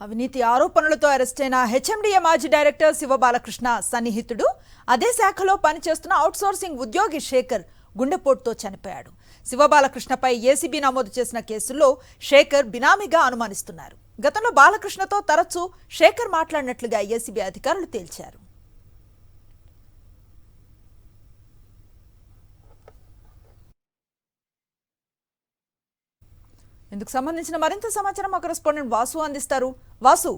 అవినీతి ఆరోపణలతో అరెస్టైన హెచ్ఎండిఏ మాజీ డైరెక్టర్ శివబాలకృష్ణ సన్నిహితుడు అదే శాఖలో పనిచేస్తున్న అవుట్సోర్సింగ్ ఉద్యోగి శేఖర్ గుండెపోటుతో చనిపోయాడు. శివబాలకృష్ణపై ఏసీబీ నమోదు చేసిన కేసుల్లో శేఖర్ బినామీగా అనుమానిస్తున్నారు. గతంలో బాలకృష్ణతో తరచూ శేఖర్ మాట్లాడినట్లుగా ఏసీబీ అధికారులు తేల్చారు. ఇందుకు సంబంధించిన మరింత సమాచారం మా కరెస్పాండెంట్ వాసు అందిస్తారు. వాసు,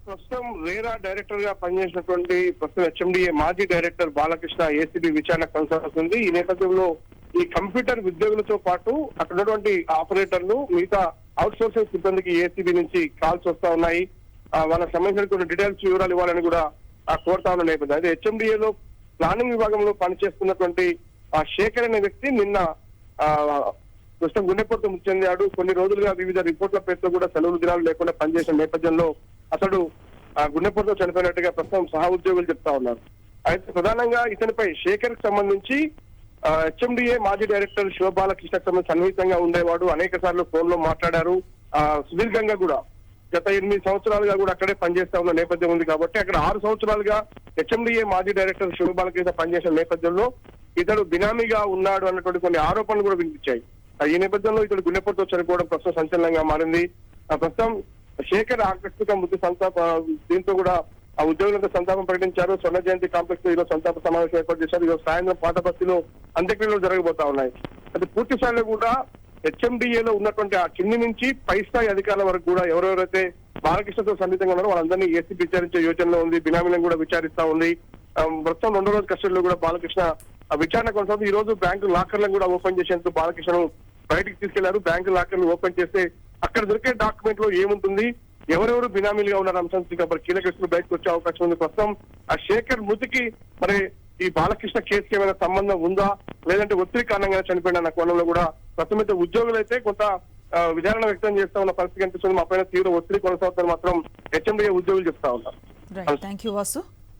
ప్రస్తుతం రేరా డైరెక్టర్ గా పనిచేసినటువంటి ప్రస్తుతం హెచ్ఎండిఏ మాజీ డైరెక్టర్ బాలకృష్ణ ఏసీబీ విచారణ కొనసాగుతుంది. ఈ నేపథ్యంలో ఈ కంప్యూటర్ ఉద్యోగులతో పాటు అక్కడ ఉన్నటువంటి ఆపరేటర్లు మిగతా అవుట్ సోర్సింగ్ సిబ్బందికి ఏసీబీ నుంచి కాల్స్ వస్తా ఉన్నాయి. వాళ్ళకి సంబంధించిన డీటెయిల్స్ వివరాలు ఇవ్వాలని కూడా కోరుతా ఉన్న నేపథ్యం. అదే హెచ్ఎండిఏలో ప్లానింగ్ విభాగంలో పనిచేస్తున్నటువంటి శేఖర్ అనే వ్యక్తి నిన్న ప్రస్తుతం గుండెపోటుతో మృతి చెందాడు. కొన్ని రోజులుగా వివిధ రిపోర్ట్ల పేరుతో కూడా సెలవు దినాలు లేకుండా పనిచేసిన నేపథ్యంలో అతడు గుండెపోటుతో చనిపోయినట్టుగా ప్రస్తుతం సహా ఉద్యోగులు చెప్తా ఉన్నారు. అయితే ప్రధానంగా ఇతనిపై శేఖర్ కి సంబంధించి హెచ్ఎండిఏ మాజీ డైరెక్టర్ శివబాలకృష్ణకు సంబంధించి సన్నిహితంగా ఉండేవాడు. అనేక సార్లు ఫోన్ లో మాట్లాడారు. సుదీర్ఘంగా కూడా గత 8 సంవత్సరాలుగా కూడా అక్కడే పనిచేస్తా ఉన్న నేపథ్యం ఉంది. కాబట్టి అక్కడ 6 సంవత్సరాలుగా హెచ్ఎండిఏ మాజీ డైరెక్టర్ శివబాలకృష్ణ పనిచేసిన నేపథ్యంలో ఇతడు బినామీగా ఉన్నాడు అన్నటువంటి కొన్ని ఆరోపణలు కూడా వినిపించాయి. ఈ నేపథ్యంలో ఇతడు గుండెపోటుతో చనిపోవడం ప్రస్తుతం సంచలనంగా మారింది. ప్రస్తుతం శేఖర్ ఆకస్మిక మృతి దీంతో కూడా ఆ ఉద్యోగులతో సంతాపం ప్రకటించారు. స్వర్ణ జయంతి కాంప్లెక్స్ లో ఈరోజు సంతాప సమావేశం ఏర్పాటు చేశారు. ఈరోజు సాయంత్రం పాతబస్తీలో అంత్యక్రియలు జరగబోతా ఉన్నాయి. అయితే పూర్తి స్థాయిలో కూడా హెచ్ఎండిఏలో ఉన్నటువంటి ఆ కింది నుంచి పై స్థాయి అధికారుల వరకు కూడా ఎవరెవరైతే బాలకృష్ణతో సన్నిహితంగా ఉన్నారో వాళ్ళందరినీ ఏసీ విచారించే యోచనలో ఉంది. బినామీలను కూడా విచారిస్తా ఉంది. ప్రస్తుతం 2వ రోజు కస్టడీలో కూడా బాలకృష్ణ విచారణ కొనసాగుతుంది. ఈ రోజు బ్యాంకు లాకర్లను కూడా ఓపెన్ చేసేందుకు బాలకృష్ణను బయటికి తీసుకెళ్లారు. బ్యాంకు లాకర్లు ఓపెన్ చేస్తే అక్కడ దొరికే డాక్యుమెంట్ లో ఏముంటుంది, ఎవరెవరు బినామీలుగా ఉన్న అంశం కీలక బయటకు వచ్చే అవకాశం ఉంది. ప్రస్తుతం ఆ శేఖర్ మృతికి మరి ఈ బాలకృష్ణ కేసుకి ఏమైనా సంబంధం ఉందా, లేదంటే ఒత్తిడి కారణంగా చనిపోయిన కోణంలో కూడా ప్రస్తుతం ఉద్యోగులు అయితే కొంత విచారణ వ్యక్తం చేస్తా ఉన్న పరిస్థితి కనిపిస్తుంది. మా పైన తీవ్ర ఒత్తిడి కొనసాగుతుందని మాత్రం హెచ్ఎండిఏ ఉద్యోగులు చెప్తా ఉన్నారు. థాంక్యూ వాసు.